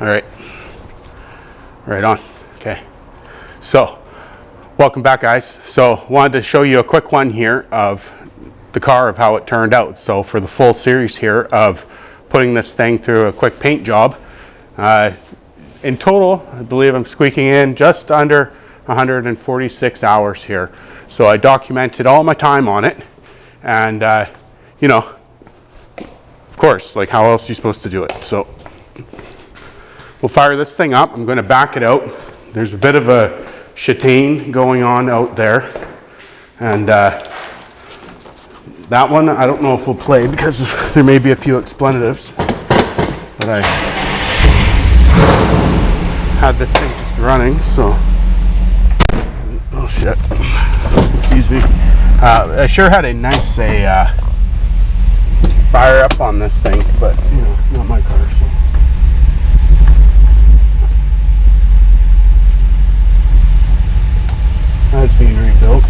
All right. Right on. Okay. So, welcome back, guys. So, wanted to show you a quick one here of the car, of how it turned out. So, for the full series here of putting this thing through a quick paint job, in total, I believe I'm squeaking in just under 146 hours here. So, I documented all my time on it, and you know, of course, like, how else are you supposed to do it? So, we'll fire this thing up. I'm going to back it out. There's a bit of a chicane going on out there, and that one I don't know if we'll play because there may be a few expletives, but I had this thing just running, so oh shit, excuse me. I sure had a nice fire up on this thing, but you know, not my car, so. That's being rebuilt.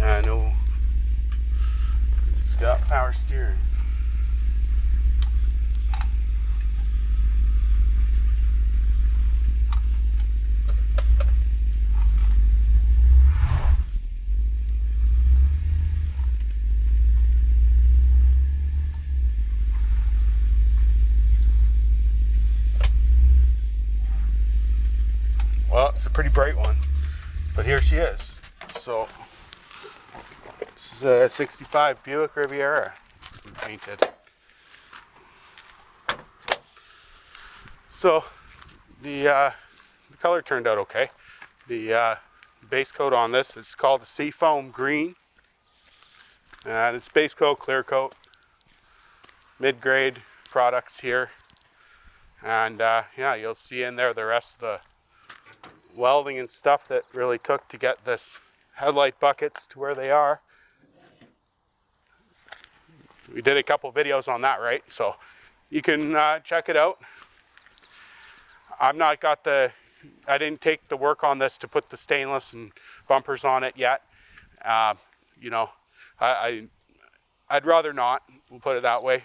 I know it's got power steering. Well, it's a pretty bright one, but here she is. So this is a 65 Buick Riviera painted. So the color turned out okay. The base coat on this is called the Seafoam Green, and it's base coat, clear coat, mid-grade products here. And yeah, you'll see in there the rest of the welding and stuff that really took to get this headlight buckets to where they are. We did a couple videos on that, right? So you can check it out. I didn't take the work on this to put the stainless and bumpers on it yet. You know, I'd rather not, we'll put it that way,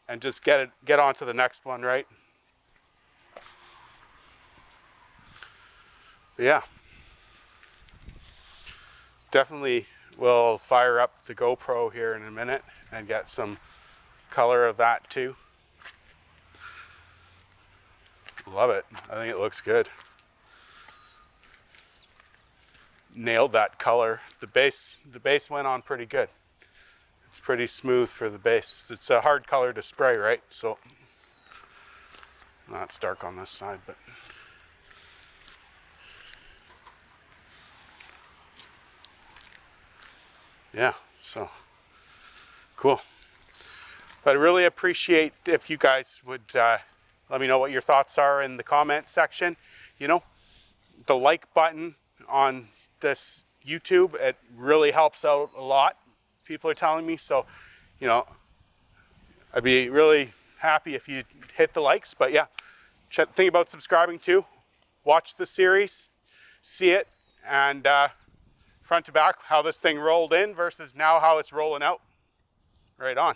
and just get on to the next one, right? But yeah, definitely will fire up the GoPro here in a minute and get some color of that too. Love it. I think it looks good. Nailed that color. The base went on pretty good. It's pretty smooth for the base. It's a hard color to spray, right? So, not dark on this side, but yeah, so cool. But I really appreciate if you guys would let me know what your thoughts are in the comment section. You know, the like button on this YouTube, it really helps out a lot. People are telling me, so, you know, I'd be really happy if you hit the likes. But yeah, think about subscribing too. Watch the series, see it, and front to back, how this thing rolled in versus now how it's rolling out. Right on.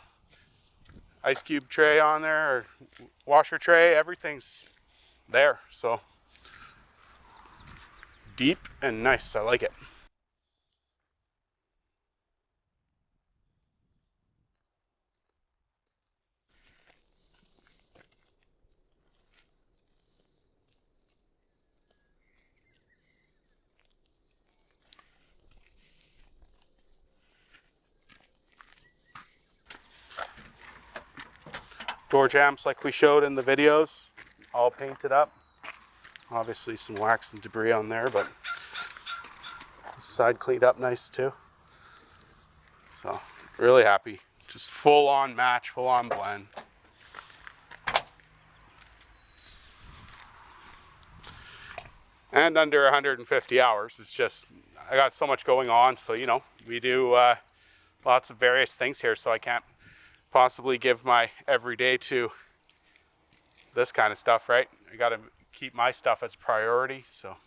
Ice cube tray on there, or washer tray, everything's there. So deep and nice, I like it. Door jambs like we showed in the videos, all painted up. Obviously some wax and debris on there, but this side cleaned up nice too. So really happy. Just full on match, full on blend. and under 150 hours. It's just, I got so much going on, so you know, we do lots of various things here, so I can't possibly give my everyday to this kind of stuff, right? I got to keep my stuff as priority, so.